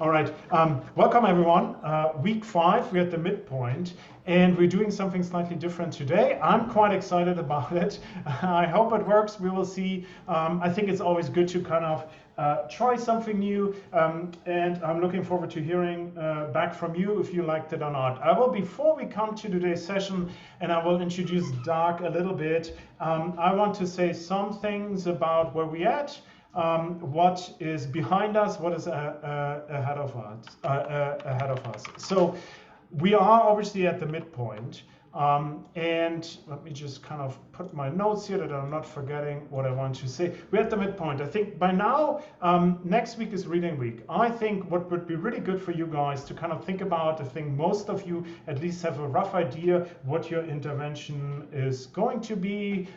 All right. Welcome, everyone. Week 5, we're at the midpoint, and we're doing something slightly different today. I'm quite excited about it. I hope it works. We will see. I think it's always good to kind of try something new, and I'm looking forward to hearing back from you if you liked it or not. Before we come to today's session, and I will introduce Doug a little bit, I want to say some things about where we're at. What is behind us, what is ahead of us. So we are obviously at the midpoint, and let me just kind of put my notes here that I'm not forgetting what I want to say. We're at the midpoint. I think by now, next week is reading week. I think what would be really good for you guys to kind of think about, I think most of you at least have a rough idea what your intervention is going to be,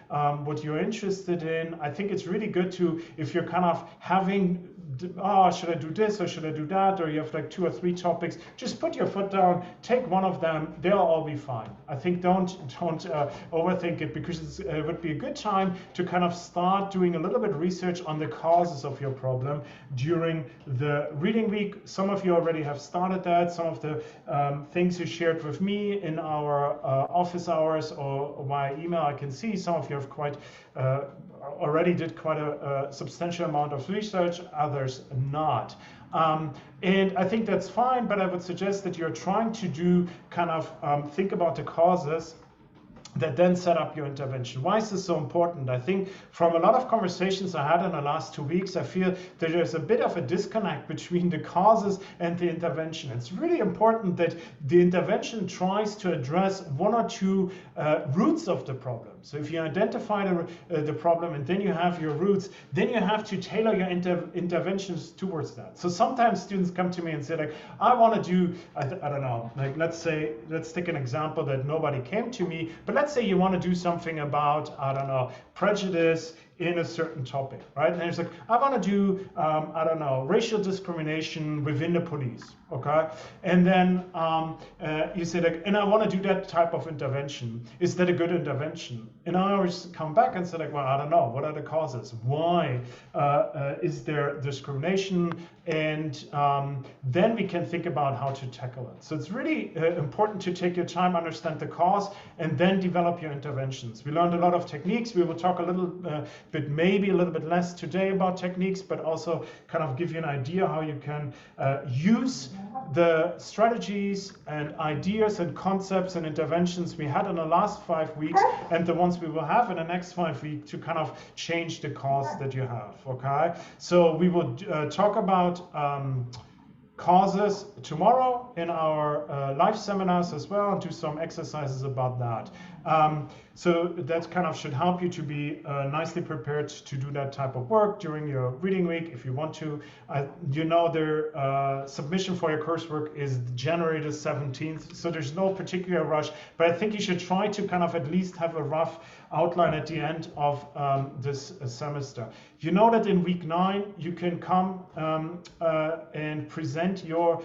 what you're interested in. I think it's really good to, if you're kind of having, should I do this or should I do that? Or you have like 2 or 3 topics, just put your foot down, take one of them, they'll all be fine. I think don't overthink it, because it would be a good time to kind of start doing a little bit of research on the causes of your problem during the reading week. Some of you already have started that. Some of the things you shared with me in our office hours or via email, I can see some of you have already did quite a substantial amount of research, others not. And I think that's fine, but I would suggest that you're trying to do kind of think about the causes that then set up your intervention. Why is this so important? I think from a lot of conversations I had in the last 2 weeks, I feel that there's a bit of a disconnect between the causes and the intervention. It's really important that the intervention tries to address 1 or 2 roots of the problem. So if you identify the problem and then you have your roots, then you have to tailor your interventions towards that. So sometimes students come to me and say, like, I want to do, I don't know, like let's take an example that nobody came to me, but let's say you want to do something about, I don't know, prejudice in a certain topic, right? And it's like, I want to do, I don't know, racial discrimination within the police, okay? And then you say, like, and I want to do that type of intervention. Is that a good intervention? And I always come back and say, like, well, I don't know. What are the causes? Why is there discrimination? And then we can think about how to tackle it. So it's really important to take your time, understand the cause, and then develop your interventions. We learned a lot of techniques. We will talk a little bit, maybe a little bit less today about techniques, but also kind of give you an idea how you can use the strategies and ideas and concepts and interventions we had in the last 5 weeks and the ones we will have in the next 5 weeks to kind of change the cause that you have, okay? So we will talk about causes tomorrow in our live seminars as well, and do some exercises about that. So that kind of should help you to be nicely prepared to do that type of work during your reading week if you want to. You know, their submission for your coursework is January the 17th, so there's no particular rush, but I think you should try to kind of at least have a rough outline at the end of this semester. You know that in week 9 you can come and present your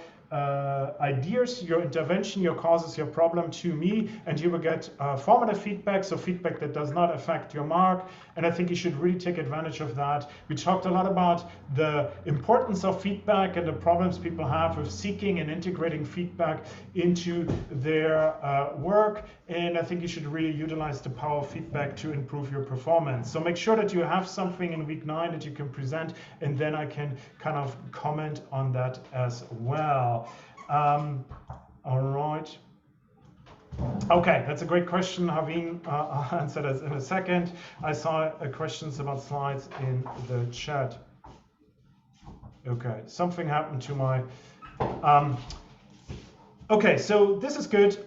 ideas, your intervention, your causes, your problem to me, and you will get formative feedback, so feedback that does not affect your mark. And I think you should really take advantage of that. We talked a lot about the importance of feedback and the problems people have with seeking and integrating feedback into their work. And I think you should really utilize the power of feedback to improve your performance. So make sure that you have something in week 9 that you can present, and then I can kind of comment on that as well. All right. Okay, that's a great question. Haveen, I'll answer that in a second. I saw questions about slides in the chat. Okay, something happened to my... okay, so this is good.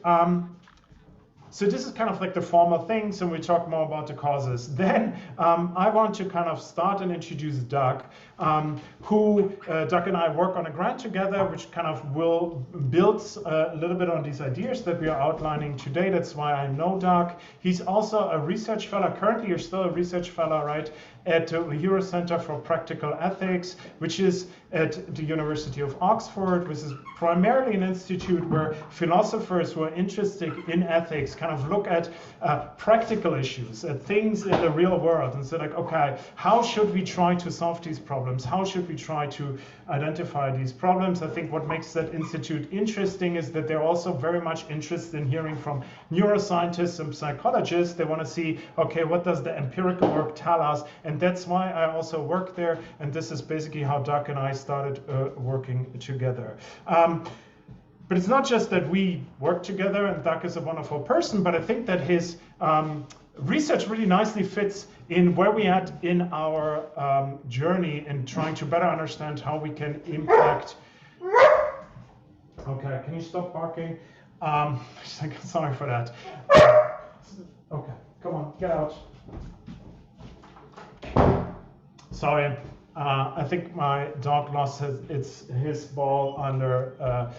So this is kind of like the formal things, and we talk more about the causes. Then I want to kind of start and introduce Doug, Doug and I work on a grant together, which kind of will build a little bit on these ideas that we are outlining today. That's why I know Doug. He's also a research fellow. Currently, you're still a research fellow, right, at the Euro Center for Practical Ethics, which is at the University of Oxford, which is primarily an institute where philosophers who are interested in ethics kind of look at practical issues, at things in the real world, and say like, okay, how should we try to solve these problems? How should we try to identify these problems? I think what makes that institute interesting is that they're also very much interested in hearing from neuroscientists and psychologists. They want to see, okay, what does the empirical work tell us? And that's why I also work there. And this is basically how Doug and I started working together. But it's not just that we work together and Doug is a wonderful person, but I think that his research really nicely fits in where we are in our journey in trying to better understand how we can impact. Okay, can you stop barking? Sorry for that. Okay, come on, get out. Sorry. I think my dog lost his ball under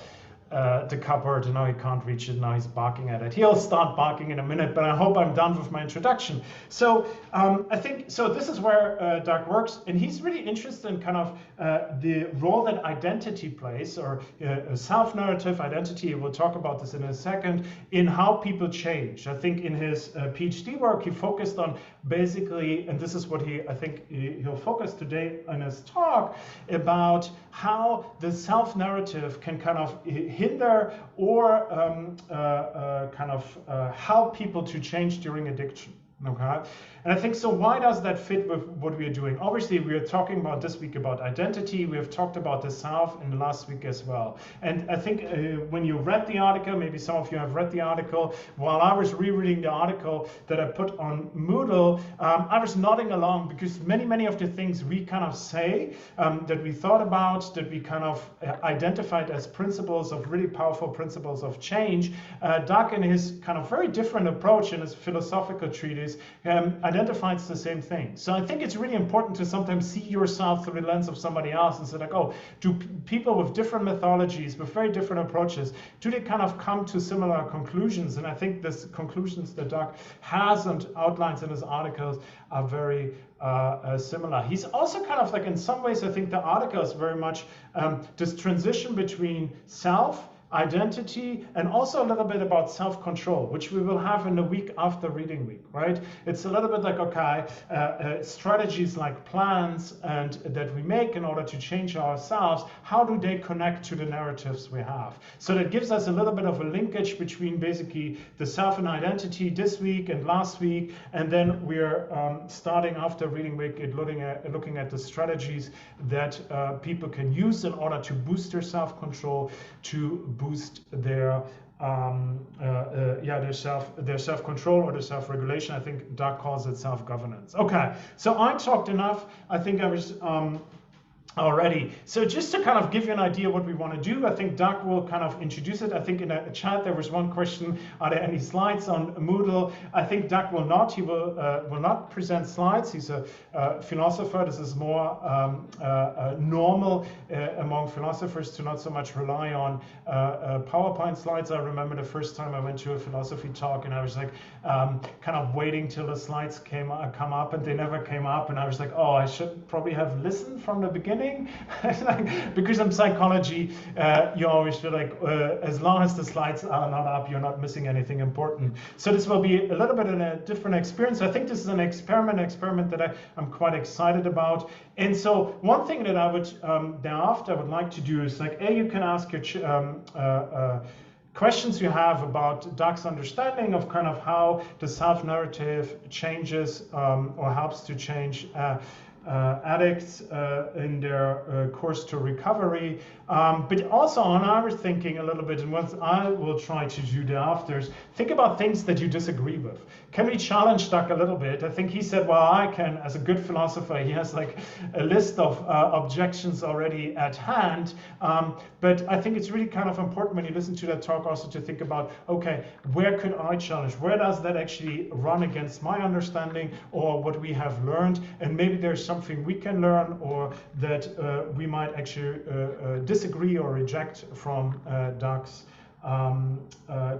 the cupboard, and now he can't reach it. Now he's barking at it. He'll start barking in a minute, but I hope I'm done with my introduction. So I think, so this is where Doug works, and he's really interested in kind of the role that identity plays, or self-narrative identity. We'll talk about this in a second, in how people change. I think in his PhD work, he focused on basically, and this is what I think he'll focus today in his talk, about how the self-narrative can kind of hinder or kind of help people to change during addiction. Okay, and I think so. Why does that fit with what we are doing? Obviously, we are talking about this week about identity. We have talked about the self in the last week as well. And I think when you read the article, maybe some of you have read the article. While I was rereading the article that I put on Moodle, I was nodding along because many of the things we kind of say that we thought about, that we kind of identified as principles of really powerful principles of change, Doug in his kind of very different approach in his philosophical treatise identifies the same thing. So I think it's really important to sometimes see yourself through the lens of somebody else and say like, oh, do people with different methodologies, with very different approaches, do they kind of come to similar conclusions? And I think the conclusions that Doug has and outlines in his articles are very similar. He's also kind of like, in some ways, I think the article is very much this transition between self, identity, and also a little bit about self-control, which we will have in the week after reading week, right? It's a little bit like, okay, strategies like plans and that we make in order to change ourselves, how do they connect to the narratives we have? So that gives us a little bit of a linkage between basically the self and identity this week and last week, and then we're starting after reading week looking at the strategies that people can use in order to boost their self-control, to boost their their self-control or their self-regulation. I think Doug calls it self-governance. Okay, so I talked enough. I think I was already. So just to kind of give you an idea what we want to do, I think Doug will kind of introduce it. I think in a chat there was one question, are there any slides on Moodle? I think Doug will not. He will not present slides. He's a philosopher. This is more normal among philosophers to not so much rely on PowerPoint slides. I remember the first time I went to a philosophy talk and I was like kind of waiting till the slides come up, and they never came up, and I was like, oh, I should probably have listened from the beginning. Because in psychology, you always feel like as long as the slides are not up, you're not missing anything important. So this will be a little bit in a different experience. I think this is an experiment that I'm quite excited about. And so one thing that I would thereafter would like to do is like, you can ask your questions you have about Doug's understanding of kind of how the self-narrative changes or helps to change addicts in their course to recovery, but also on our thinking a little bit, and what I will try to do thereafter is think about things that you disagree with. Can we challenge Doug a little bit? I think he said, well, I can, as a good philosopher, he has like a list of objections already at hand, but I think it's really kind of important when you listen to that talk also to think about, okay, where could I challenge? Where does that actually run against my understanding or what we have learned? And maybe there's something we can learn or that we might actually disagree or reject from Doug's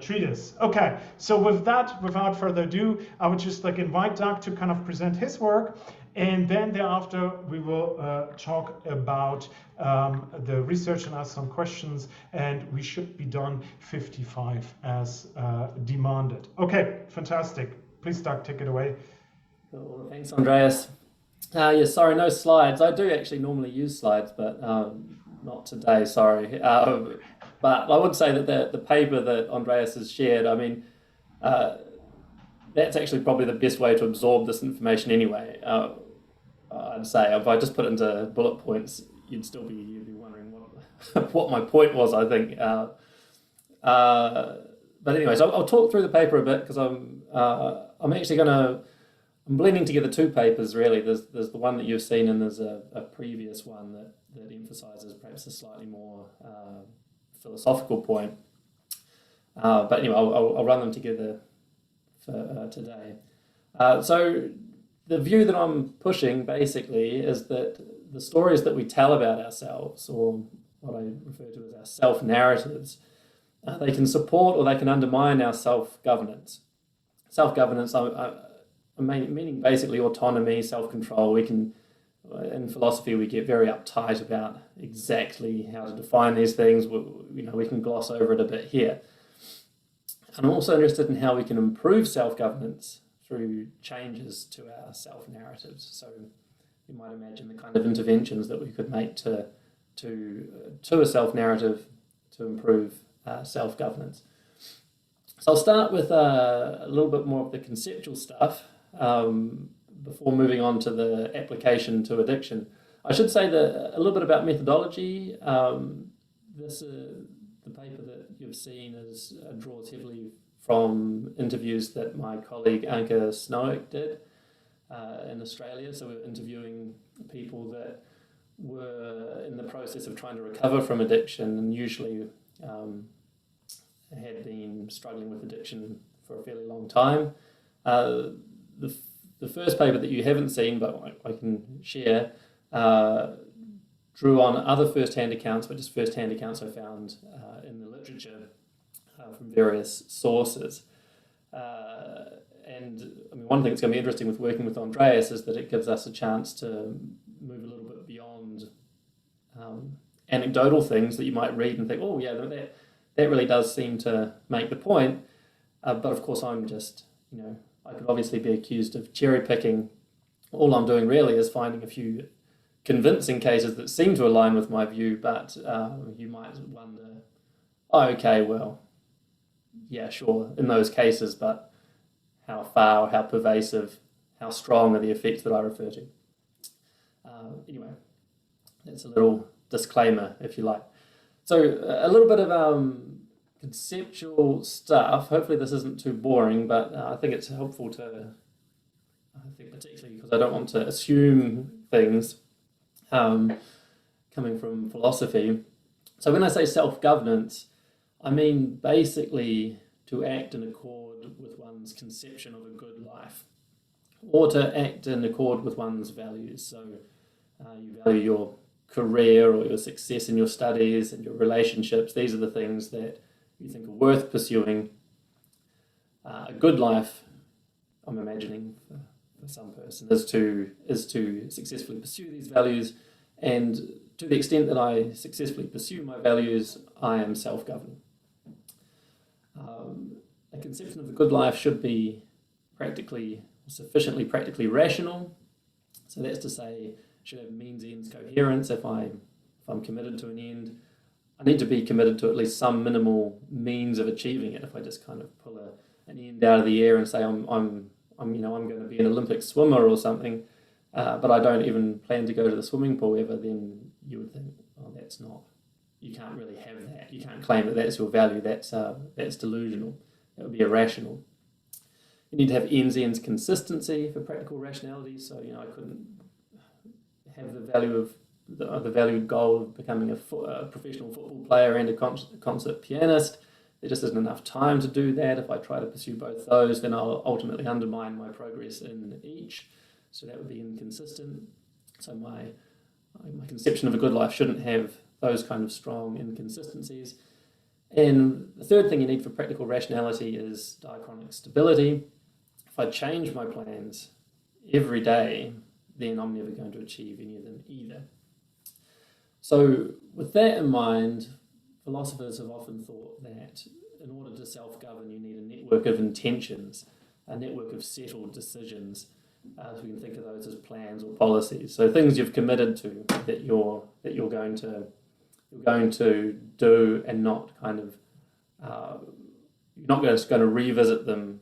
treatise. Okay, so with that, without further ado, I would just like invite Doug to kind of present his work, And then thereafter, we will talk about the research and ask some questions, and we should be done 55 as demanded. Okay, fantastic. Please, Doug, take it away. Cool. Thanks, Andreas. Yeah, sorry, no slides. I do actually normally use slides, but not today, sorry. But I would say that the paper that Andreas has shared, I mean, that's actually probably the best way to absorb this information anyway. I'd say if I just put it into bullet points, you'd be wondering what my point was, I think. But anyways, I'll talk through the paper a bit because I'm actually I'm blending together two papers really. There's the one that you've seen, and there's a previous one that emphasizes perhaps a slightly more philosophical point. But anyway, I'll run them together for today. So the view that I'm pushing basically is that the stories that we tell about ourselves, or what I refer to as our self-narratives, they can support or they can undermine our self-governance. Self-governance, meaning basically autonomy, self-control. In philosophy, we get very uptight about exactly how to define these things. We can gloss over it a bit here. And I'm also interested in how we can improve self-governance through changes to our self-narratives. So you might imagine the kind of interventions that we could make to a self-narrative to improve self-governance. So I'll start with a little bit more of the conceptual stuff before moving on to the application to addiction. I should say that a little bit about methodology. The paper that you've seen draws heavily from interviews that my colleague Anke Snowick did in Australia. So we're interviewing people that were in the process of trying to recover from addiction, and usually had been struggling with addiction for a fairly long time. The first paper that you haven't seen, but I can share, drew on other first-hand accounts, but just first-hand accounts I found in the literature from various sources. And I mean, one thing that's going to be interesting with working with Andreas is that it gives us a chance to move a little bit beyond anecdotal things that you might read and think, oh yeah, that really does seem to make the point. But of course, I'm just, I could obviously be accused of cherry picking. All I'm doing really is finding a few convincing cases that seem to align with my view, but you might wonder, oh, okay, well, yeah, sure, in those cases, but how far, how pervasive, how strong are the effects that I refer to? Anyway, that's a little disclaimer, if you like. So a little bit of conceptual stuff. Hopefully this isn't too boring, but I think it's helpful particularly because I don't want to assume things coming from philosophy. So when I say self-governance, I mean basically to act in accord with one's conception of a good life, or to act in accord with one's values. So you value your career or your success in your studies and your relationships. These are the things that you think are worth pursuing. A good life, I'm imagining for some person, is to successfully pursue these values, and to the extent that I successfully pursue my values, I am self-governed. A conception of a good life should be sufficiently practically rational. So that's to say, should have means-ends coherence. If I'm committed to an end, I need to be committed to at least some minimal means of achieving it. If I just kind of pull an end out of the air and say I'm going to be an Olympic swimmer or something, but I don't even plan to go to the swimming pool ever, then you would think, oh, that's not. You can't really have that. You can't claim that that's your value. That's delusional. That would be irrational. You need to have ends consistency for practical rationality. So I couldn't have the value of the valued goal of becoming a professional football player and a concert pianist. There just isn't enough time to do that. If I try to pursue both those, then I'll ultimately undermine my progress in each. So that would be inconsistent. So my conception of a good life shouldn't have those kind of strong inconsistencies. And the third thing you need for practical rationality is diachronic stability. If I change my plans every day, then I'm never going to achieve any of them either. So with that in mind, philosophers have often thought that in order to self-govern, you need a network of intentions, a network of settled decisions. So we can think of those as plans or policies. So things you've committed to that you're going to do, and not kind of you're not just going to revisit them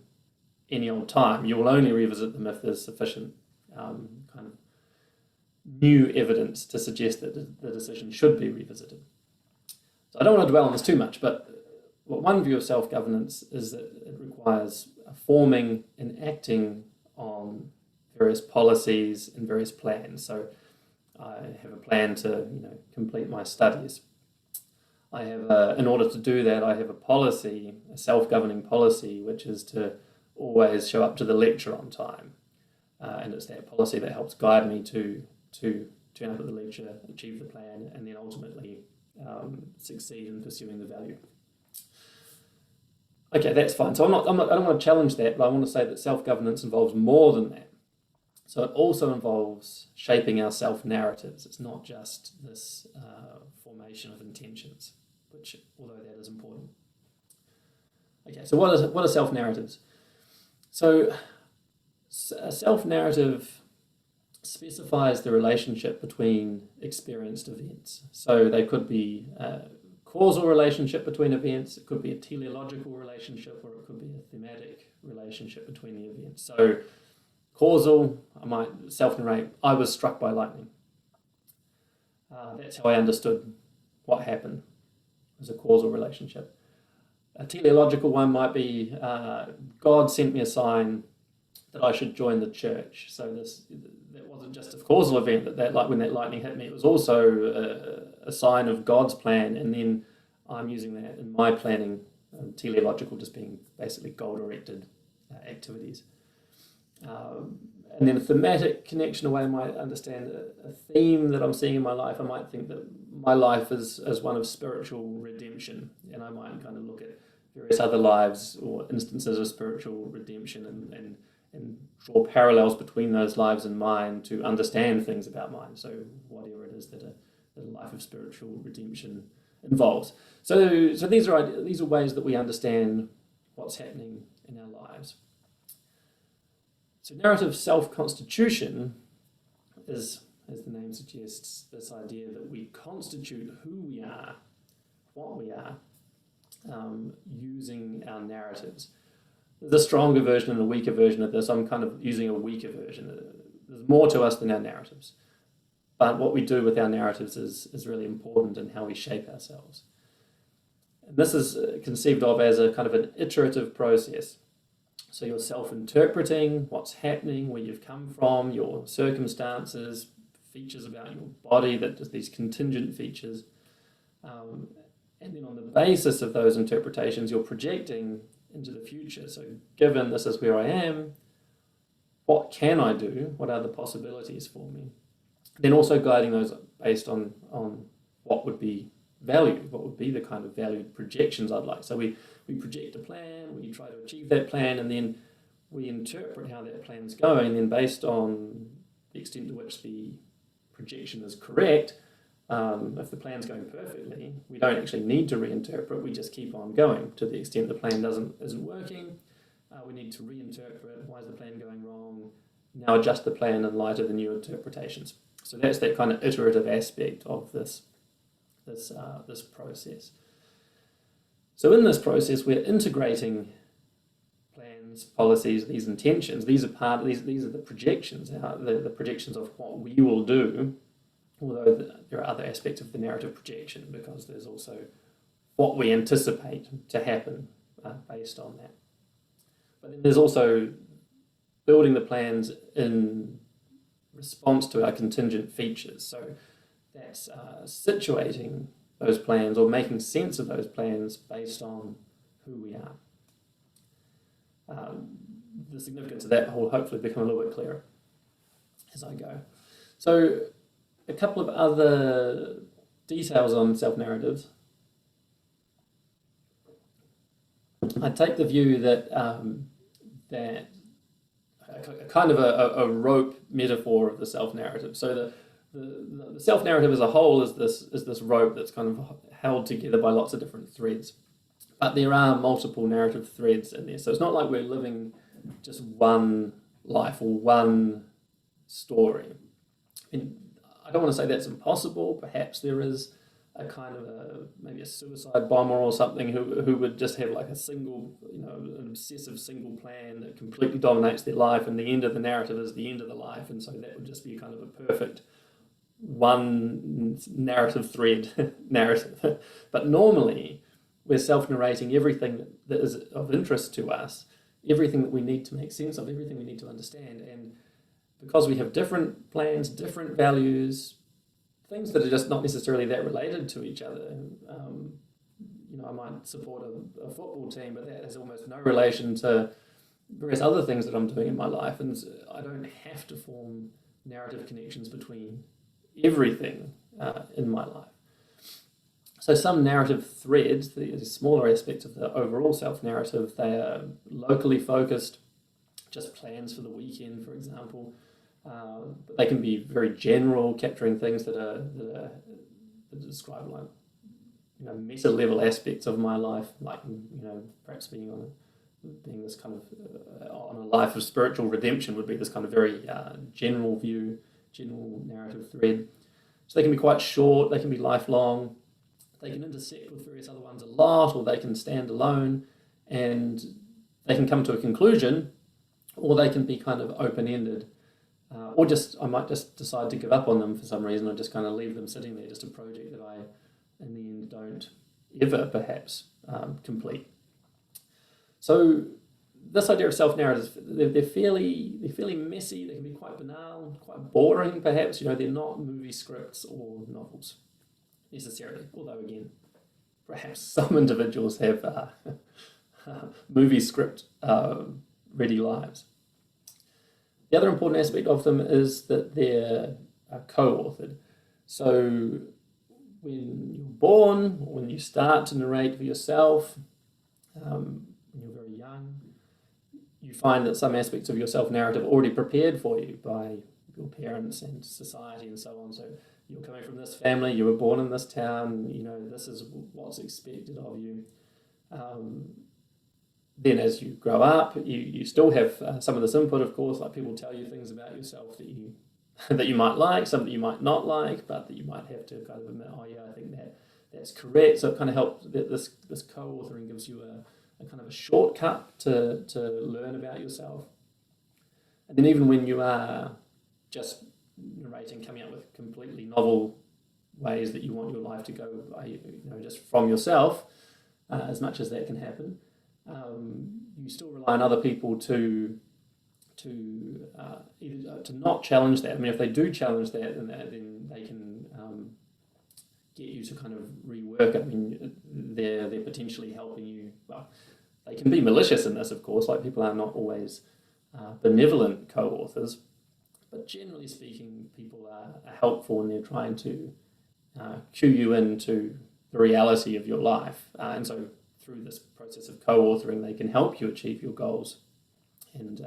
any old time. You will only revisit them if there's sufficient kind of new evidence to suggest that the decision should be revisited. So I don't want to dwell on this too much, but one view of self-governance is that it requires forming and acting on various policies and various plans. So I have a plan to complete my studies. I have in order to do that, I have a policy, a self-governing policy, which is to always show up to the lecture on time. And it's that policy that helps guide me to turn up at the lecture, achieve the plan, and then ultimately succeed in pursuing the value. Okay, that's fine. So I don't want to challenge that, but I want to say that self-governance involves more than that. So it also involves shaping our self-narratives. It's not just this formation of intentions, which, although that is important. Okay, so what are self-narratives? So a self-narrative specifies the relationship between experienced events. So they could be a causal relationship between events, it could be a teleological relationship, or it could be a thematic relationship between the events. So causal, I might self-narrate, I was struck by lightning. That's how I understood what happened. It was a causal relationship. A teleological one might be God sent me a sign that I should join the church. So that wasn't just a causal event, that when that lightning hit me, it was also a sign of God's plan, and then I'm using that in my planning, teleological just being basically goal-directed activities. And then a thematic connection, a way I might understand a theme that I'm seeing in my life. I might think that my life is one of spiritual redemption, and I might kind of look at various other lives or instances of spiritual redemption and draw parallels between those lives and mine to understand things about mine. So whatever it is that a life of spiritual redemption involves. So these are ways that we understand what's happening in our lives. So narrative self-constitution is, as the name suggests, this idea that we constitute who we are, what we are, using our narratives. There's a stronger version and a weaker version of this. I'm kind of using a weaker version. There's more to us than our narratives. But what we do with our narratives is really important in how we shape ourselves. And this is conceived of as a kind of an iterative process. So you're self-interpreting what's happening, where you've come from, your circumstances, features about your body, that these contingent features. And then on the basis of those interpretations, you're projecting into the future. So given this is where I am, what can I do? What are the possibilities for me? Then also guiding those based on what would be valued, what would be the kind of valued projections I'd like. So we project a plan, we try to achieve that plan, and then we interpret how that plan's going, and then based on the extent to which the projection is correct, if the plan's going perfectly, we don't actually need to reinterpret, we just keep on going. To the extent the plan isn't working, we need to reinterpret, why is the plan going wrong, now adjust the plan in light of the new interpretations. So that's that kind of iterative aspect of this process. So in this process, we're integrating plans, policies, these intentions. These are the projections, the projections of what we will do. Although there are other aspects of the narrative projection, because there's also what we anticipate to happen based on that. But then there's also building the plans in response to our contingent features. So that's situating those plans or making sense of those plans based on who we are. The significance of that will hopefully become a little bit clearer as I go. So a couple of other details on self-narratives. I take the view that a a kind of a rope metaphor of the self-narrative. So the self-narrative as a whole is this rope that's kind of held together by lots of different threads. But there are multiple narrative threads in there. So it's not like we're living just one life or one story. I mean, I don't want to say that's impossible. Perhaps there is a kind of maybe a suicide bomber or something who would just have like a single, an obsessive single plan that completely dominates their life, and the end of the narrative is the end of the life, and so that would just be kind of a perfect one narrative thread narrative. But normally we're self-narrating everything that is of interest to us, everything that we need to make sense of, everything we need to understand. And because we have different plans, different values, things that are just not necessarily that related to each other. I might support a football team, but that has almost no relation to various other things that I'm doing in my life. And I don't have to form narrative connections between everything in my life. So some narrative threads, the smaller aspects of the overall self-narrative, they are locally focused, just plans for the weekend, for example. But they can be very general, capturing things that describe like meta-level aspects of my life, like perhaps being this kind of on a life of spiritual redemption would be this kind of very general view, general narrative thread. So they can be quite short, they can be lifelong, they can intersect with various other ones a lot, or they can stand alone, and they can come to a conclusion, or they can be kind of open-ended. Or I might just decide to give up on them for some reason, or just kind of leave them sitting there, just a project that I, in the end, don't ever perhaps complete. So this idea of self-narratives, they're fairly messy. They can be quite banal, quite boring perhaps. They're not movie scripts or novels necessarily. Although again, perhaps some individuals have movie script ready lives. The other important aspect of them is that they're co-authored. So when you're born, or when you start to narrate for yourself, when you're very young, you find that some aspects of your self-narrative are already prepared for you by your parents and society and so on. So you're coming from this family, you were born in this town, this is what's expected of you. Then as you grow up, you still have some of this input, of course, like people tell you things about yourself that you might like, some that you might not like, but that you might have to kind of admit, oh yeah, I think that's correct. So it kind of helps, this co-authoring gives you a kind of a shortcut to learn about yourself. And then even when you are just narrating, coming up with completely novel ways that you want your life to go, just from yourself, as much as that can happen, you still rely on other people to either to not challenge that. I mean, if they do challenge that, then they can get you to kind of rework it. I mean, they're potentially helping you. Well, they can be malicious in this, of course. Like, people are not always benevolent co-authors, but generally speaking, people are helpful, and they're trying to cue you into the reality of your life, and so through this process of co-authoring, they can help you achieve your goals and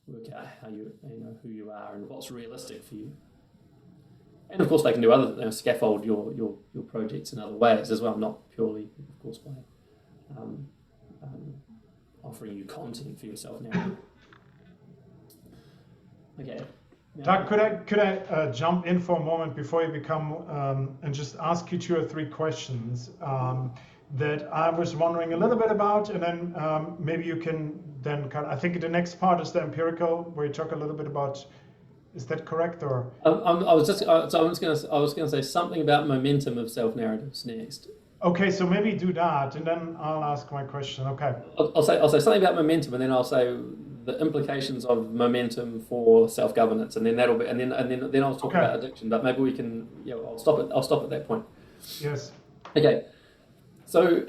work out how who you are and what's realistic for you. And of course, they can do other scaffold your projects in other ways as well, not purely, of course, by offering you content for yourself now. Okay. Doug, could I jump in for a moment before you become and just ask you 2 or 3 questions that I was wondering a little bit about, and then maybe you can then I think the next part is the empirical, where you talk a little bit about. Is that correct, or? I was going to say something about momentum of self-narratives next. Okay, so maybe do that, and then I'll ask my question. Okay. I'll say something about momentum, and then I'll say the implications of momentum for self-governance, and then then I'll talk about addiction. But maybe we can. I'll stop at that point. Yes. Okay. So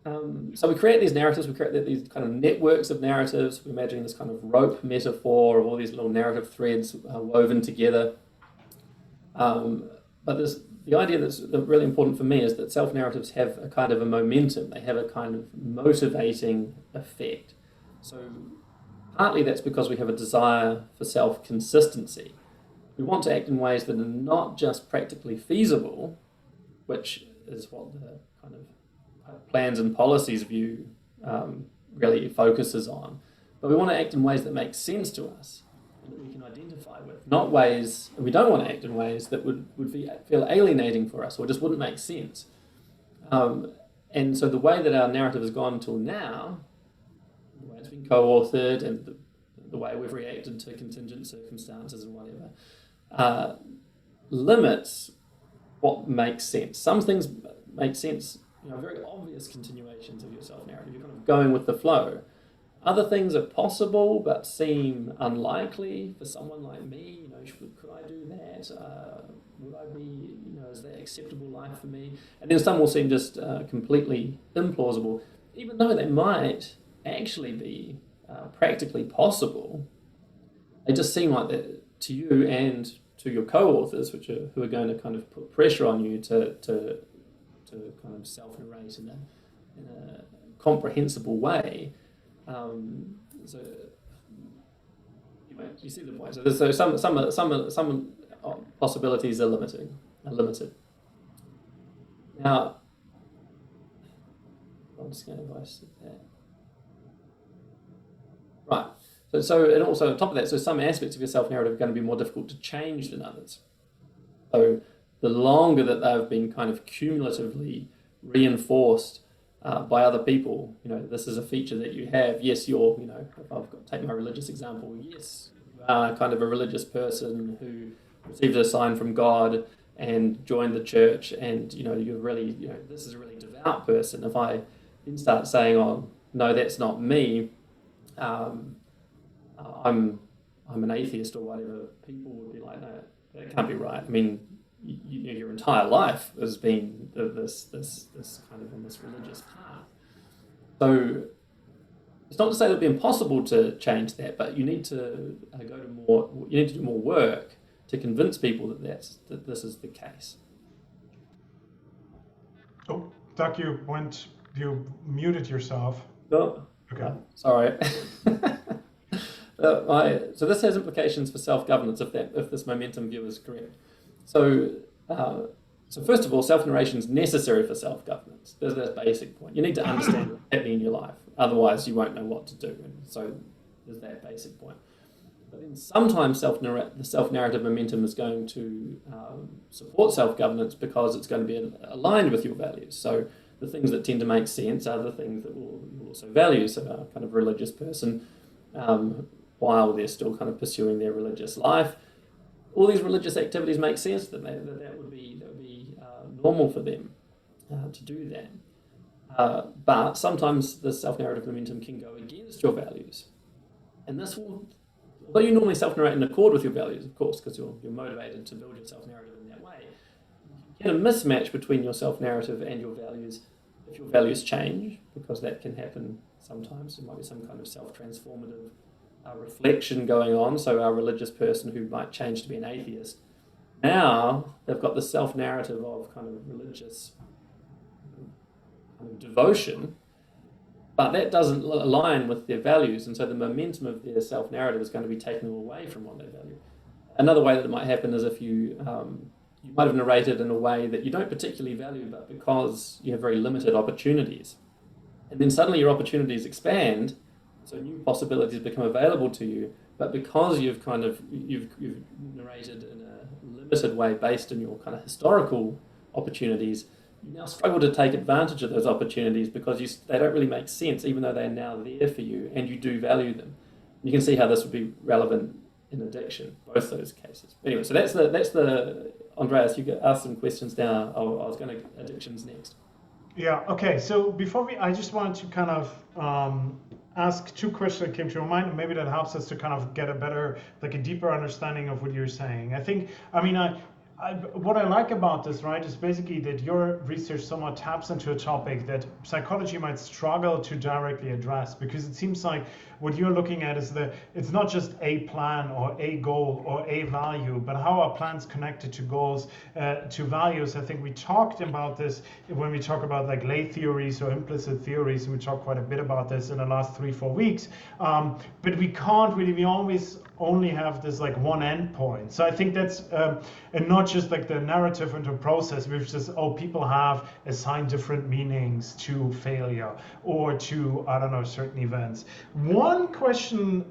we create these narratives. We create these kind of networks of narratives. We're imagining this kind of rope metaphor of all these little narrative threads woven together. But the idea that's really important for me is that self-narratives have a kind of a momentum. They have a kind of motivating effect. So partly that's because we have a desire for self-consistency. We want to act in ways that are not just practically feasible, which is what the kind of plans and policies view really focuses on, but we want to act in ways that make sense to us and that we can identify with, not ways, we don't want to act in ways that would feel alienating for us or just wouldn't make sense. And so the way that our narrative has gone till now, the way it's been co-authored and the way we've reacted to contingent circumstances and whatever, limits what makes sense. Some things make sense, very obvious continuations of your self-narrative. You're kind of going with the flow. Other things are possible but seem unlikely for someone like me. Could I do that? Would I be, is that acceptable life for me? And then some will seem just completely implausible, even though they might actually be practically possible. They just seem like that to you and to your co-authors, who are going to kind of put pressure on you to kind of self-narrate in a comprehensible way. So anyway, you see the point. So some possibilities are limited. Now, I'm just going to advise that. Right. So and also on top of that, so some aspects of your self-narrative are going to be more difficult to change than others. So the longer that they've been kind of cumulatively reinforced by other people, this is a feature that you have. Yes, you're, if I've got to take my religious example, yes, you are kind of a religious person who received a sign from God and joined the church, and you're really, this is a really devout person. If I then start saying, oh no, that's not me, I'm an atheist or whatever, people would be like, no, that can't be right. I mean, your entire life has been this kind of on this religious path. So it's not to say that it'd be impossible to change that, but you need to do more work to convince people that this is the case. Oh, Doug, you muted yourself. Oh, okay. Sorry. So this has implications for self-governance if this momentum view is correct. So first of all, self-narration is necessary for self-governance. There's that basic point. You need to understand what's happening in your life. Otherwise, you won't know what to do. And so there's that basic point. But then sometimes the self-narrative momentum is going to support self-governance because it's going to be aligned with your values. So the things that tend to make sense are the things that you'll also value. So a kind of religious person, while they're still kind of pursuing their religious life, all these religious activities make sense to them. That would be normal for them to do that. But sometimes the self-narrative momentum can go against your values, and this will, although you normally self-narrate in accord with your values, of course, because you're motivated to build your self-narrative in that way, you get a mismatch between your self-narrative and your values if your values change, because that can happen sometimes. There might be some kind of self-transformative reflection going on. So our religious person who might change to be an atheist, now they've got the self-narrative of kind of religious kind of devotion, but that doesn't align with their values, and so the momentum of their self-narrative is going to be taken away from what they value. Another way that it might happen is if you might have narrated in a way that you don't particularly value, but because you have very limited opportunities, and then suddenly your opportunities expand, so new possibilities become available to you, but because you've narrated in a limited way based on your kind of historical opportunities, you now struggle to take advantage of those opportunities because they don't really make sense, even though they're now there for you and you do value them. You can see how this would be relevant in addiction, both those cases. Anyway, so that's the Andreas, you asked some questions now. I was going to addictions next. Yeah, okay. So I just wanted to kind of ask two questions that came to your mind, and maybe that helps us to kind of get a deeper understanding of what you're saying. what I like about this, right, is basically that your research somewhat taps into a topic that psychology might struggle to directly address, because it seems like what you're looking at is that it's not just a plan or a goal or a value, but how are plans connected to goals, to values. I think we talked about this when we talk about like lay theories or implicit theories, and we talked quite a bit about this in the last 3-4 weeks. But we can't really, we always only have this like one endpoint. So I think that's and not just like the narrative and the process, which is, oh, people have assigned different meanings to failure or to, I don't know, certain events. One question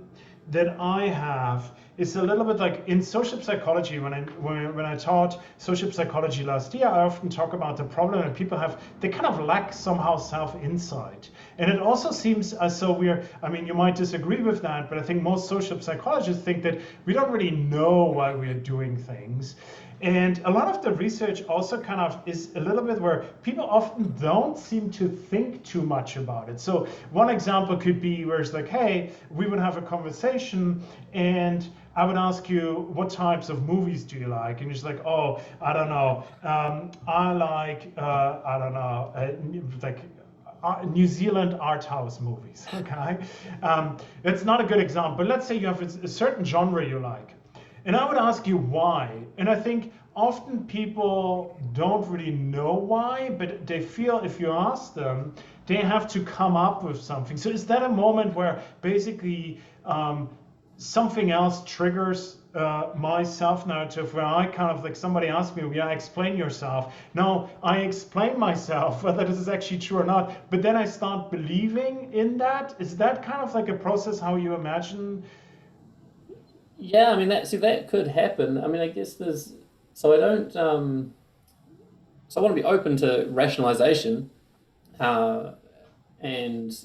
that I have is a little bit like in social psychology. When I taught social psychology last year, I often talk about the problem that people have, they kind of lack somehow self-insight. And it also seems as though I mean, you might disagree with that, but I think most social psychologists think that we don't really know why we are doing things. And a lot of the research also kind of is a little bit where people often don't seem to think too much about it. So one example could be where it's like, hey, we would have a conversation and I would ask you, what types of movies do you like? And you're just like, oh, I don't know. I like, I don't know, like New Zealand art house movies, okay? It's not a good example, but let's say you have a certain genre you like. And I would ask you why. And I think often people don't really know why, but they feel if you ask them, they have to come up with something. So is that a moment where basically something else triggers my self-narrative, where I kind of like, somebody asked me, yeah, explain yourself. No, I explain myself, whether this is actually true or not, but then I start believing in that. Is that kind of like a process how you imagine? Yeah, I mean that could happen. I mean, I guess there's so I don't so I want to be open to rationalization, and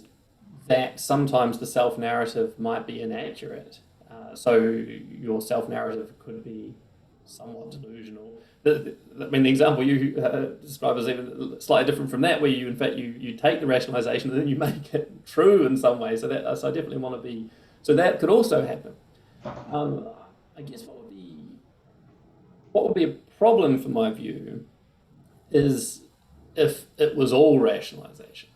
that sometimes the self narrative might be inaccurate. So your self narrative could be somewhat delusional. I mean, the example you describe is even slightly different from that, where you in fact you take the rationalization and then you make it true in some way. So I definitely want to be. So that could also happen. I guess what would be a problem from my view is if it was all rationalization.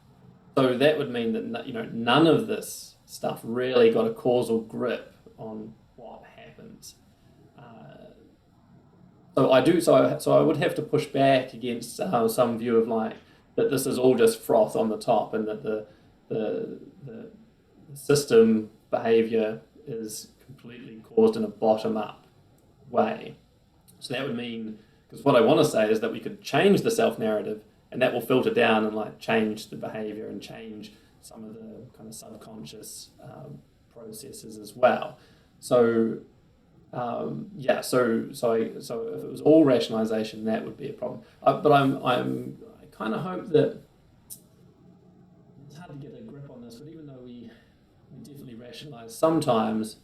So that would mean that none of this stuff really got a causal grip on what happens. So I would have to push back against some view of like that this is all just froth on the top, and that the system behavior is completely caused in a bottom-up way. So that would mean, because what I want to say is that we could change the self-narrative, and that will filter down and like change the behavior and change some of the kind of subconscious processes as well. So so if it was all rationalization, that would be a problem. But I kind of hope that it's hard to get a grip on this. But even though we definitely rationalize sometimes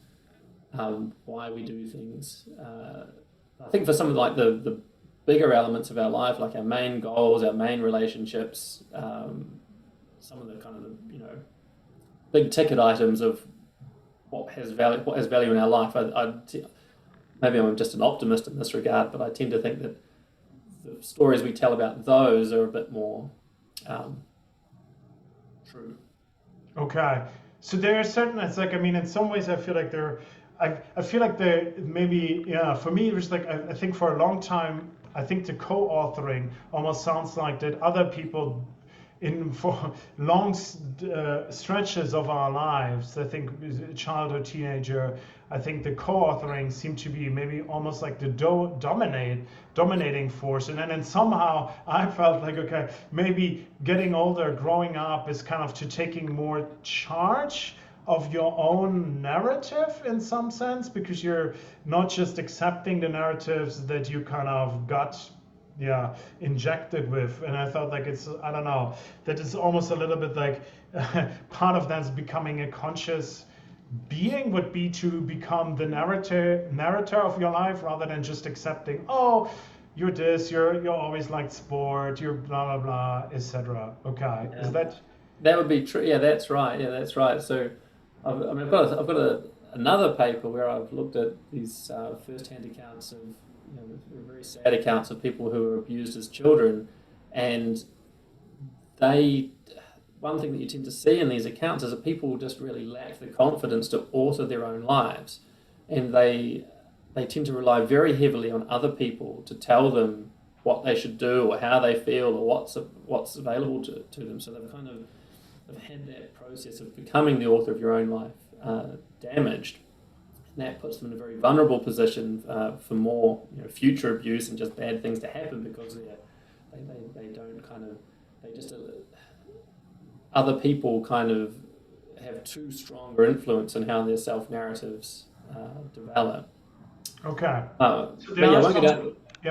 why we do things, I think for some of like the bigger elements of our life, like our main goals, our main relationships, some of the kind of big ticket items of what has value in our life. Maybe I'm just an optimist in this regard, but I tend to think that the stories we tell about those are a bit more true. Okay. So there are certain, it's like, I mean, in some ways I feel like I feel like maybe, yeah, for me, it was like, I think for a long time, I think the co-authoring almost sounds like that other people for long stretches of our lives, I think childhood, teenager, I think the co-authoring seemed to be maybe almost like the dominating force. And then somehow I felt like, okay, maybe getting older, growing up is kind of to taking more charge of your own narrative in some sense, because you're not just accepting the narratives that you kind of got injected with. And I thought like I don't know, that is almost a little bit like part of that's becoming a conscious being would be to become the narrator of your life, rather than just accepting, oh, you're this, you're always liked sport, you're blah blah blah, etc. Okay, Yeah. is that would be true? Yeah, that's right. Yeah, that's right. So I've got another paper where I've looked at these first-hand accounts of there are very sad accounts of people who were abused as children, and one thing that you tend to see in these accounts is that people just really lack the confidence to alter their own lives, and they tend to rely very heavily on other people to tell them what they should do or how they feel or what's available to them. So they've had that process of becoming the author of your own life damaged, and that puts them in a very vulnerable position for more future abuse and just bad things to happen, because other people kind of have too stronger influence in how their self-narratives develop. Okay.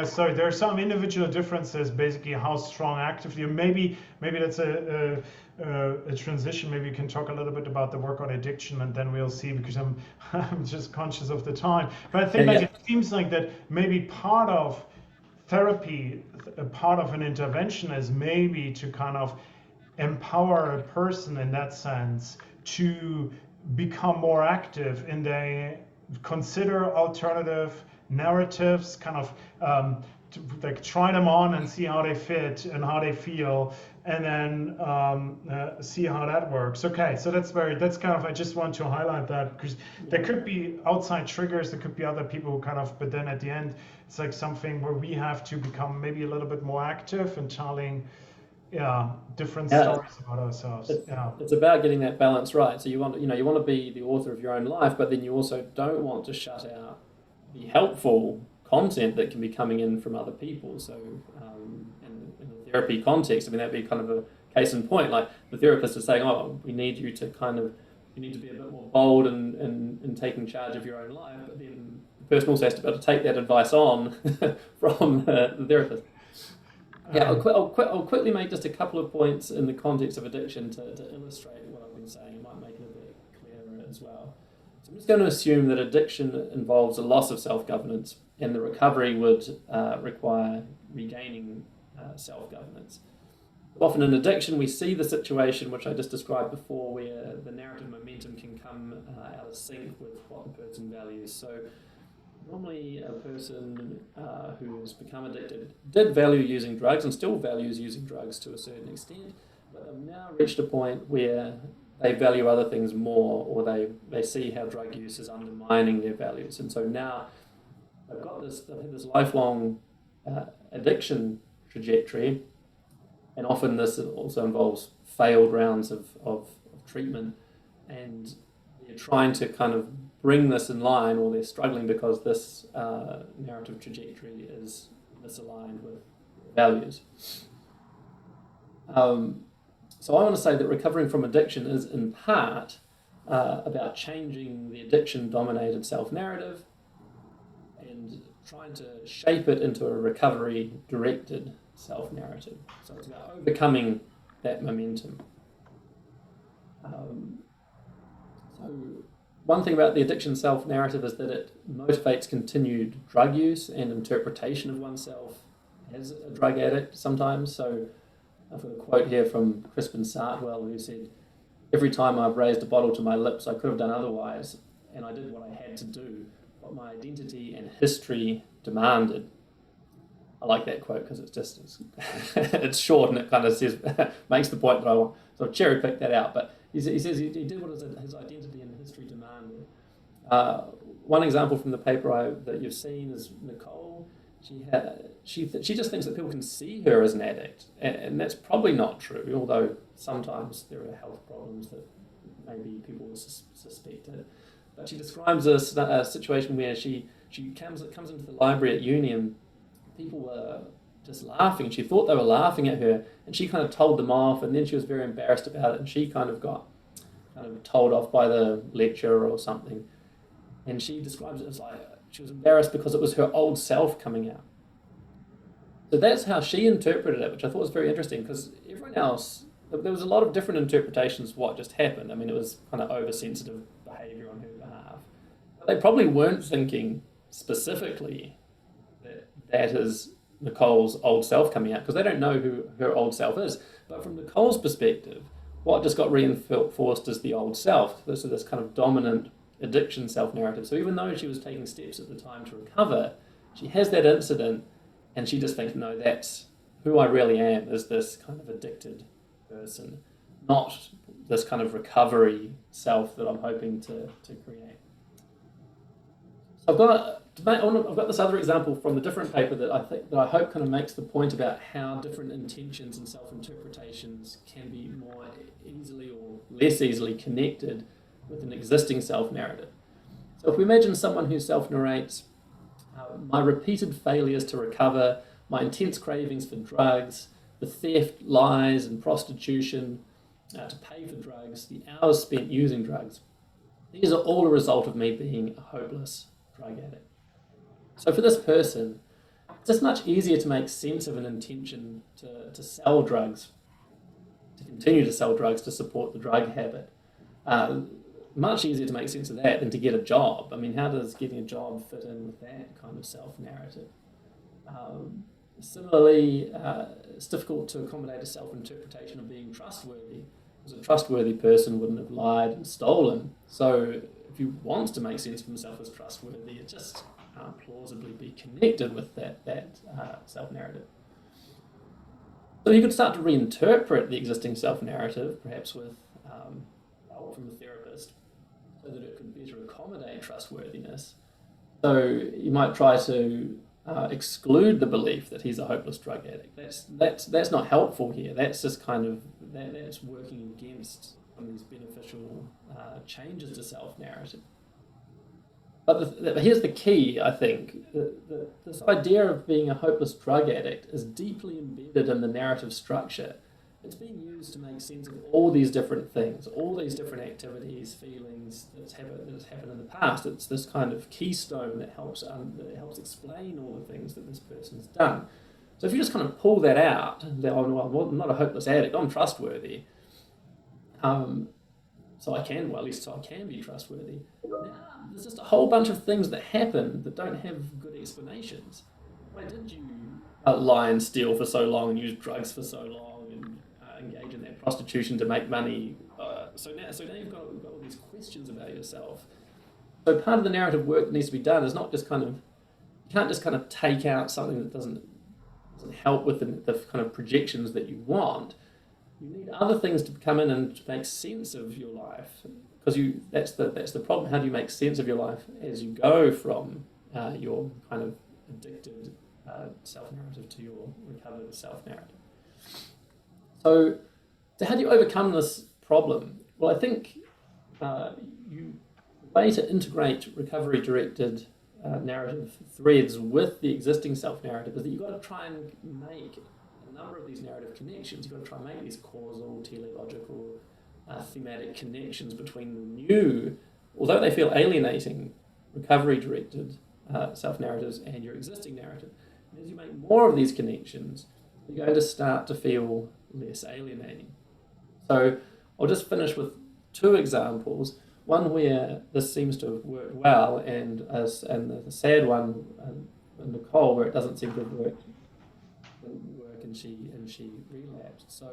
So there are some individual differences, basically how strong actively, maybe that's a transition. Maybe you can talk a little bit about the work on addiction, and then we'll see, because I'm just conscious of the time. But I think it seems like that maybe part of therapy, a part of an intervention, is maybe to kind of empower a person in that sense to become more active, and they consider alternative narratives, kind of to try them on and see how they fit and how they feel, and then see how that works. Okay, so that's kind of, I just want to highlight that, because there could be outside triggers, there could be other people who kind of, but then at the end it's like something where we have to become maybe a little bit more active and telling different stories about ourselves. It's about getting that balance right. So you want to be the author of your own life, but then you also don't want to shut out the helpful content that can be coming in from other people. So in the therapy context, I mean, that'd be kind of a case in point. Like the therapist is saying, "Oh, we need you to you need to be a bit more bold in taking charge of your own life." But then the person also has to be able to take that advice on from the therapist. Yeah, I'll quickly make just a couple of points in the context of addiction to illustrate what I've been saying. It might make it a bit clearer as well. So I'm just going to assume that addiction involves a loss of self-governance, and the recovery would require regaining self-governance. Often in addiction, we see the situation which I just described before, where the narrative momentum can come out of sync with what the person values. So normally a person who has become addicted did value using drugs and still values using drugs to a certain extent, but they've now reached a point where they value other things more, or they see how drug use is undermining their values. And so now they've had this lifelong addiction trajectory, and often this also involves failed rounds of treatment, and they're trying to kind of bring this in line, or they're struggling because this narrative trajectory is misaligned with values. So I want to say that recovering from addiction is in part about changing the addiction-dominated self-narrative and trying to shape it into a recovery-directed self-narrative. So it's about overcoming that momentum. So one thing about the addiction self-narrative is that it motivates continued drug use and interpretation of oneself as a drug addict sometimes. So I've got a quote here from Crispin Sartwell, who said, "Every time I've raised a bottle to my lips, I could have done otherwise, and I did what I had to do, what my identity and history demanded." I like that quote because it's short, and it kind of says makes the point that I want. So I've cherry-picked that out, but he says he did what his identity and history demanded. One example from the paper that you've seen is Nicole. She just thinks that people can see her as an addict, and that's probably not true, although sometimes there are health problems that maybe people will suspect it. But she describes a situation where she comes into the library at uni, and people were just laughing. She thought they were laughing at her, and she kind of told them off, and then she was very embarrassed about it, and she kind of got told off by the lecturer or something. And she describes it as like she was embarrassed because it was her old self coming out. So that's how she interpreted it, which I thought was very interesting, because everyone else, there was a lot of different interpretations of what just happened. I mean, it was kind of oversensitive behaviour on her behalf. But they probably weren't thinking specifically that is Nicole's old self coming out, because they don't know who her old self is. But from Nicole's perspective, what just got reinforced is the old self. So this kind of dominant addiction self-narrative. So even though she was taking steps at the time to recover, She has that incident, and she just thinks, no, that's who I really am, is this kind of addicted person, not this kind of recovery self that I'm hoping to create. So I've got this other example from the different paper that I hope kind of makes the point about how different intentions and self-interpretations can be more easily or less easily connected with an existing self-narrative. So if we imagine someone who self-narrates, my repeated failures to recover, my intense cravings for drugs, the theft, lies, and prostitution to pay for drugs, the hours spent using drugs, these are all a result of me being a hopeless drug addict. So for this person, it's just much easier to make sense of an intention to sell drugs, to continue to sell drugs to support the drug habit. Much easier to make sense of that than to get a job. I mean, how does getting a job fit in with that kind of self-narrative? Similarly, it's difficult to accommodate a self-interpretation of being trustworthy, because a trustworthy person wouldn't have lied and stolen. So if you want to make sense of himself as trustworthy, it just can't plausibly be connected with that self-narrative. So you could start to reinterpret the existing self-narrative, perhaps with help from a therapist, so that it could better accommodate trustworthiness. So you might try to exclude the belief that he's a hopeless drug addict. That's not helpful here. That's just kind of that's working against some of these beneficial changes to self-narrative. But here's the key, I think. This idea of being a hopeless drug addict is deeply embedded in the narrative structure. It's being used to make sense of all these different things, all these different activities, feelings that's happened in the past. It's this kind of keystone that helps explain all the things that this person's done. So if you just kind of pull that out, well, I'm not a hopeless addict, I'm trustworthy. So I can be trustworthy. Now, there's just a whole bunch of things that happen that don't have good explanations. Why did you lie and steal for so long and use drugs for so long and engage in that prostitution to make money? So now you've got all these questions about yourself. So part of the narrative work that needs to be done is not just you can't just kind of take out something that doesn't help with the kind of projections that you want. You need other things to come in and to make sense of your life, because that's the problem. How do you make sense of your life as you go from your kind of addicted self-narrative to your recovered self-narrative? So how do you overcome this problem? Well, I think the way to integrate recovery-directed narrative threads with the existing self-narrative is that you've got to try and make a number of these narrative connections. You've got to try and make these causal, teleological, thematic connections between the new, although they feel alienating, recovery-directed self-narratives and your existing narrative. And as you make more of these connections, you're going to start to feel less alienating. So I'll just finish with two examples. One where this seems to have worked well, and the sad one, Nicole, where it doesn't seem to have worked, and she relapsed. So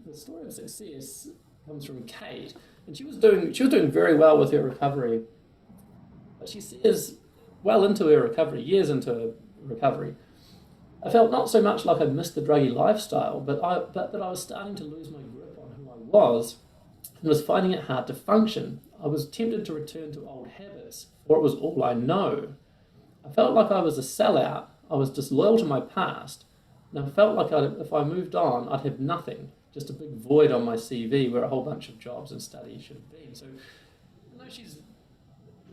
the story of success comes from Kate, and she was doing very well with her recovery. But she says, well into her recovery, years into her recovery, I felt not so much like I'd missed the druggy lifestyle, but that I was starting to lose my grip on who I was, and was finding it hard to function. I was tempted to return to old habits, for it was all I know. I felt like I was a sellout. I was disloyal to my past, and I felt like if I moved on, I'd have nothing, just a big void on my CV where a whole bunch of jobs and studies should have been. So, she's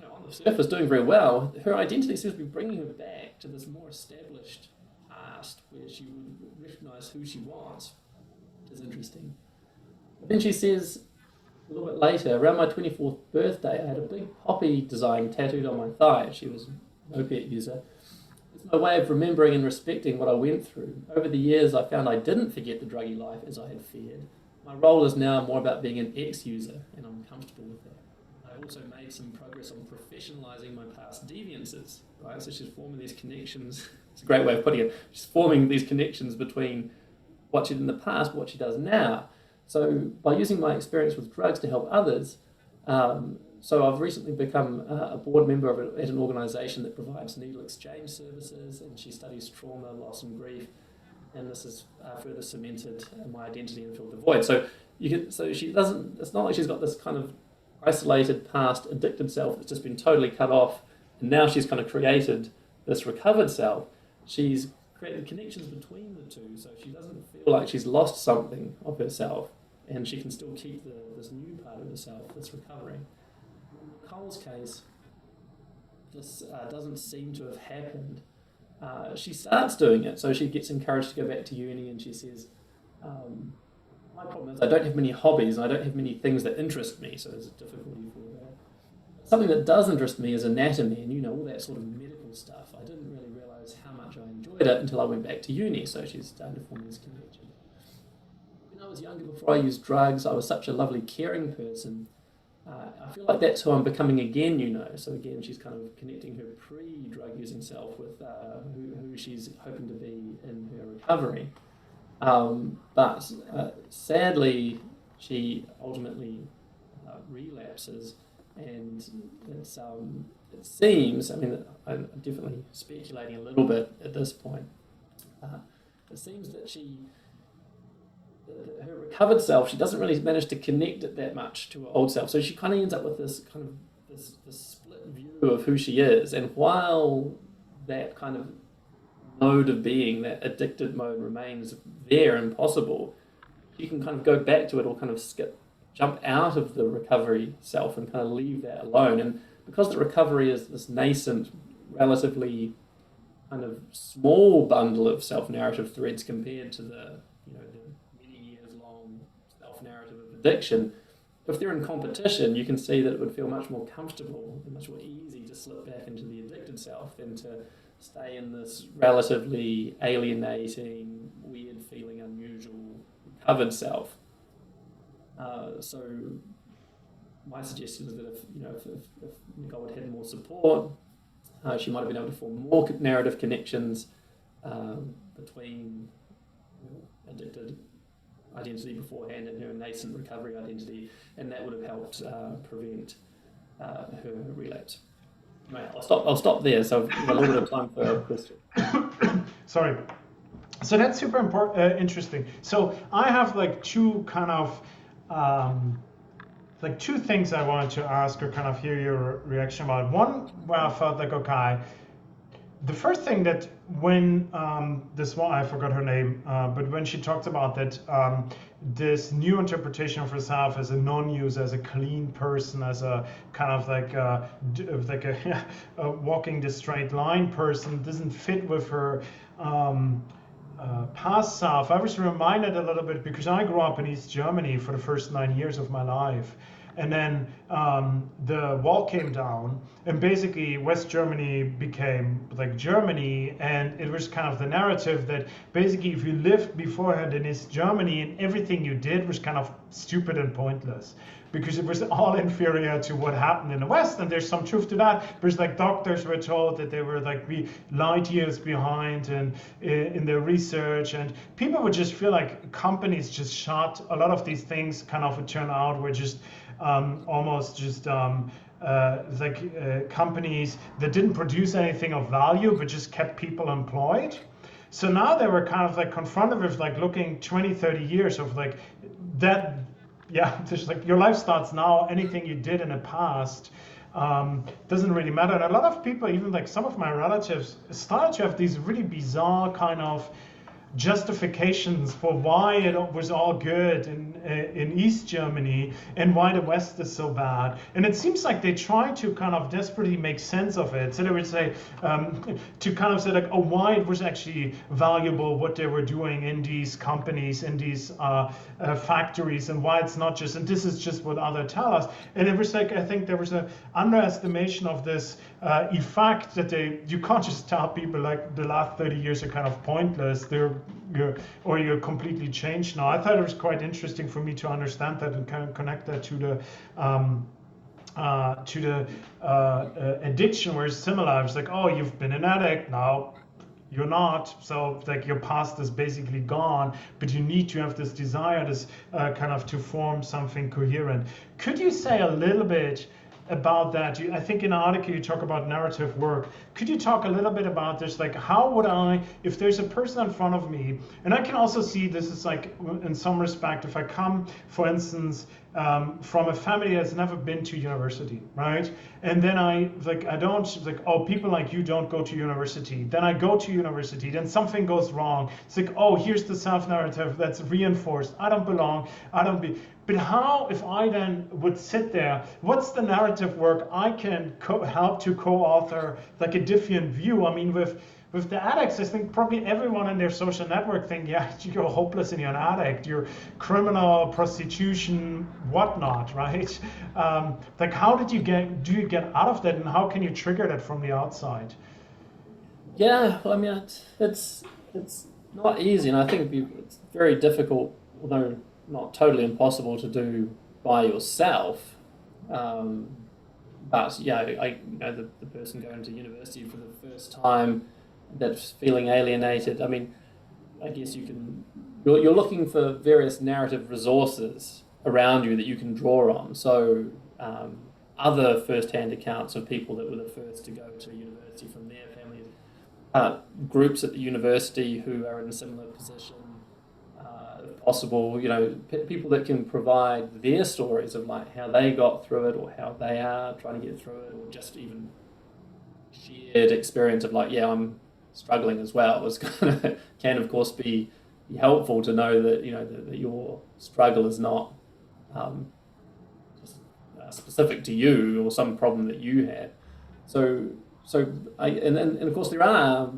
on the surface doing very well, her identity seems to be bringing her back to this more established past where she would recognise who she was, which is interesting. But then she says, a little bit later, around my 24th birthday, I had a big poppy design tattooed on my thigh. She was an opiate user. It's my way of remembering and respecting what I went through. Over the years, I found I didn't forget the druggy life as I had feared. My role is now more about being an ex-user, and I'm comfortable with that. I also made some progress on professionalising my past deviances, right? So she's forming these connections. It's a great way of putting it. She's forming these connections between what she did in the past, what she does now. So by using my experience with drugs to help others, So I've recently become a board member at an organisation that provides needle exchange services, and she studies trauma, loss, and grief. And this has further cemented my identity and filled the void. So she doesn't. It's not like she's got this kind of isolated past addicted self that's just been totally cut off, and now she's kind of created this recovered self. She's created connections between the two, so she doesn't feel like she's lost something of herself, and she can still keep this new part of herself that's recovering. In Cole's case, this doesn't seem to have happened. She starts doing it, so she gets encouraged to go back to uni, and she says, my problem is I don't have many hobbies, and I don't have many things that interest me, so there's a difficulty for that. Something that does interest me is anatomy, and all that sort of medical stuff. I didn't really realise how much I enjoyed it until I went back to uni, so she's starting to form this connection. When I was younger, before I used drugs, I was such a lovely, caring person. I feel like that's who I'm becoming again, So again, she's kind of connecting her pre-drug using self with who she's hoping to be in her recovery. But sadly, she ultimately relapses, and it seems, I'm definitely speculating a little bit at this point, it seems that her recovered self, she doesn't really manage to connect it that much to her old self. So she kind of ends up with this kind of this split view of who she is. And while that kind of mode of being, that addicted mode, remains there and possible, she can kind of go back to it, or kind of jump out of the recovery self and kind of leave that alone. And because the recovery is this nascent, relatively kind of small bundle of self-narrative threads compared to the self-narrative of addiction, if they're in competition, you can see that it would feel much more comfortable and much more easy to slip back into the addicted self than to stay in this relatively alienating, weird feeling, unusual, recovered self. So my suggestion is that if Nicole had had more support, she might have been able to form more narrative connections between addicted identity beforehand and her nascent recovery identity, and that would have helped prevent her relapse. Right, I'll stop there. So we've got a little bit of time for a question. Sorry. So that's super important, interesting. So I have two kind of two things I wanted to ask or kind of hear your reaction about. One, where I felt like, okay, the first thing that when this one, I forgot her name, but when she talked about that, this new interpretation of herself as a non-user, as a clean person, as a kind of a walking the straight line person, doesn't fit with her past self. I was reminded a little bit, because I grew up in East Germany for the first 9 years of my life. And then the wall came down, and basically West Germany became like Germany, and it was kind of the narrative that basically if you lived beforehand in East Germany, and everything you did was kind of stupid and pointless, because it was all inferior to what happened in the West. And there's some truth to that. There's doctors were told that they were light years behind in their research, and people would just feel like companies just shot a lot of these things kind of would turn out were just almost just companies that didn't produce anything of value but just kept people employed. So now they were kind of confronted with looking 20, 30 years of that. Yeah, just your life starts now. Anything you did in the past doesn't really matter. And a lot of people, even some of my relatives, started to have these really bizarre kind of justifications for why it was all good in East Germany and why the West is so bad. And it seems like they try to kind of desperately make sense of it. So they would say, to kind of say why it was actually valuable what they were doing in these companies, in these factories, and why it's not just, and this is just what others tell us. And it was I think there was an underestimation of this effect that you can't just tell people the last 30 years are kind of pointless. You're completely changed now. I thought it was quite interesting for me to understand that and kind of connect that to the addiction, where it's similar. It's oh, you've been an addict, now you're not. So your past is basically gone, but you need to have this desire, this kind of to form something coherent. Could you say a little bit about that. I think in an article you talk about narrative work. Could you talk a little bit about this? Like, how would I, if there's a person in front of me, and I can also see this is like, in some respect, if I come, for instance, from a family that's never been to university, right? And then I don't, like, oh, people like you don't go to university. Then I go to university, then something goes wrong. It's like, oh, here's the self-narrative that's reinforced. I don't belong, I don't be. But how, if I then would sit there, what's the narrative work I can help to co-author, like a different view? I mean, with the addicts, I think probably everyone in their social network think, yeah, you're hopeless and you're an addict, you're criminal, prostitution, whatnot, right? Like, how do you get out of that, and how can you trigger that from the outside? Yeah, well, I mean, it's not easy, and I think it's very difficult, although not totally impossible to do by yourself. But yeah, the person going to university for the first time, that's feeling alienated. I mean, I guess you're looking for various narrative resources around you that you can draw on. So other first-hand accounts of people that were the first to go to university from their families, groups at the university who are in a similar position, if possible, people that can provide their stories of like how they got through it or how they are trying to get through it, or just even shared experience of like, yeah, I'm struggling as well, can of course be helpful to know that that your struggle is not just specific to you or some problem that you have. And of course there are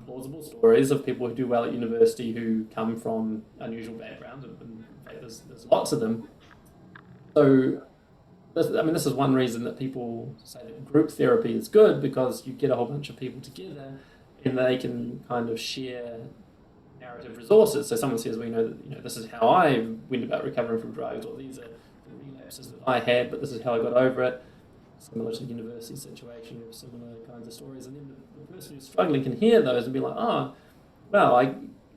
plausible stories of people who do well at university who come from unusual backgrounds, and in fact there's lots of them. So this is one reason that people say that group therapy is good, because you get a whole bunch of people together and they can kind of share narrative resources. So someone says, well, this is how I went about recovering from drugs, or these are the relapses that I had, but this is how I got over it. Similar to the university situation, you have similar kinds of stories. And then the person who's struggling can hear those and be like, oh, well, I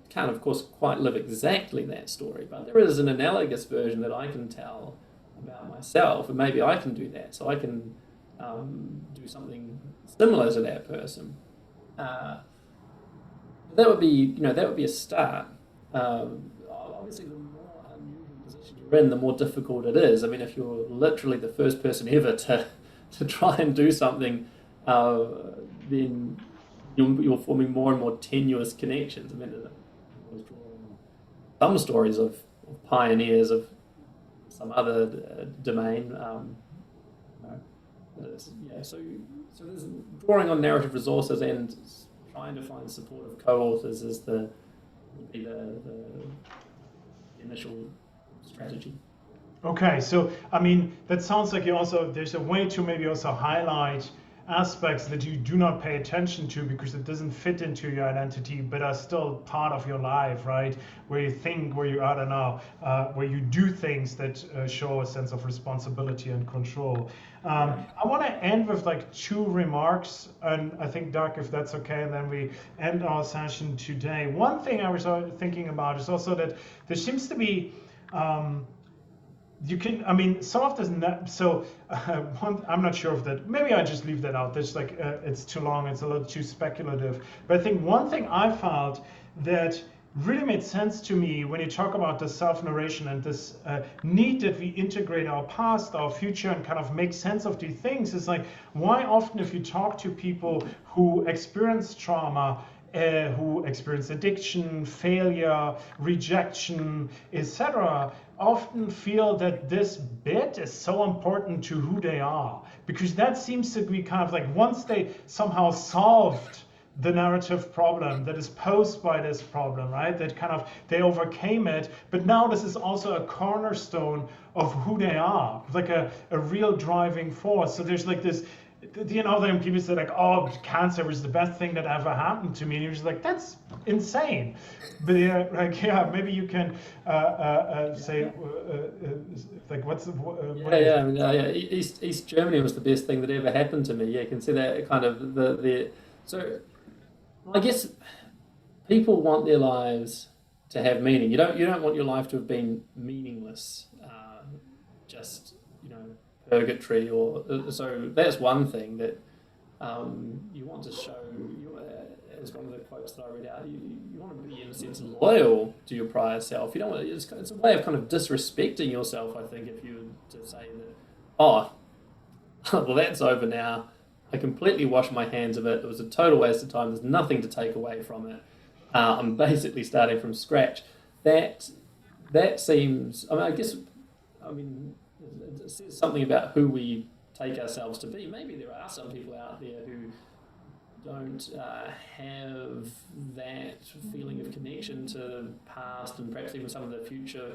can't, of course, quite live exactly that story, but there is an analogous version that I can tell about myself, and maybe I can do that, so I can do something similar to that person. That would be a start. Obviously, the more unusual position you're in, the more difficult it is. I mean, if you're literally the first person ever to try and do something, then you're forming more and more tenuous connections. I mean, I was drawing some stories of pioneers of some other domain. So there's drawing on narrative resources and trying to find supportive co-authors would be the initial strategy. Okay, so I mean, that sounds like there's a way to maybe also highlight aspects that you do not pay attention to because it doesn't fit into your identity, but are still part of your life, right? Where you think, where you do things that show a sense of responsibility and control. I want to end with like two remarks, and I think, Doug, if that's okay, and then we end our session today. One thing I was thinking about is also that there seems to be some of this. I'm not sure if that. Maybe I just leave that out. There's it's too long. It's a little too speculative. But I think one thing I found that really made sense to me when you talk about the self-narration and this need that we integrate our past, our future, and kind of make sense of these things is like, why often if you talk to people who experience trauma, who experience addiction, failure, rejection, etc., often feel that this bit is so important to who they are, because that seems to be kind of like once they somehow solved the narrative problem that is posed by this problem, right? That kind of they overcame it, but now this is also a cornerstone of who they are, like a real driving force. So there's like this, then people say like, oh, cancer was the best thing that ever happened to me, and you're just like, that's insane. But maybe you can say like, what's the East Germany was the best thing that ever happened to me. Yeah, you can see that kind of so I guess people want their lives to have meaning. You don't want your life to have been meaningless, just purgatory, or so that's one thing that you want to show. As one of the quotes that I read out, you want to be in a sense loyal to your prior self. You don't want it's a way of kind of disrespecting yourself. I think if you were to say that, oh, well, that's over now. I completely washed my hands of it. It was a total waste of time. There's nothing to take away from it. I'm basically starting from scratch. That seems. I mean, it says something about who we take ourselves to be. Maybe there are some people out there who don't have that feeling of connection to the past and perhaps even some of the future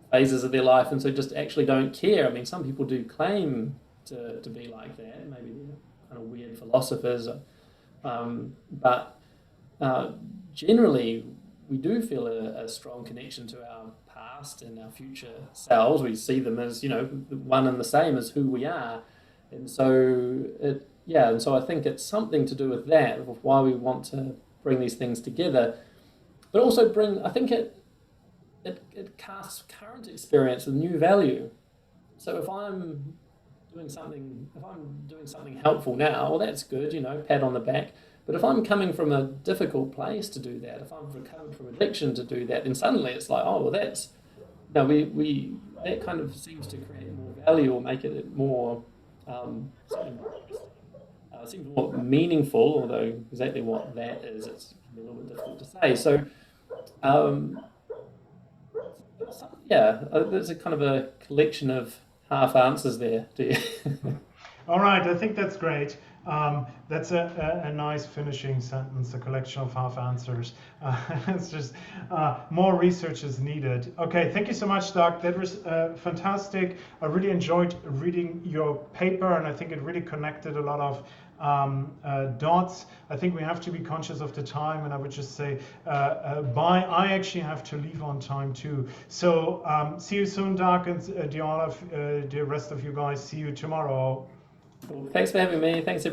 phases of their life, and so just actually don't care. I mean, some people do claim to be like that. Maybe they're kind of weird philosophers, but generally we do feel a strong connection to our past and our future selves. We see them as, one and the same as who we are, and so and so I think it's something to do with that, of why we want to bring these things together, but also I think it casts current experience with new value. So if I'm doing something helpful now, well, that's good, pat on the back. But if I'm coming from a difficult place to do that, if I'm recovered from addiction to do that, then suddenly it's like, oh, well, that's, we that kind of seems to create more value or make it more, seems more meaningful, although exactly what that is, it's a little bit difficult to say. So, there's a kind of a collection of half answers there. Do you? All right, I think that's great. That's a nice finishing sentence, a collection of half answers. It's just more research is needed. Okay, thank you so much, Doug. That was fantastic. I really enjoyed reading your paper, and I think it really connected a lot of dots. I think we have to be conscious of the time, and I would just say bye. I actually have to leave on time too. So see you soon, Doug, and the rest of you guys. See you tomorrow. Cool. Thanks for having me. Thanks, everyone.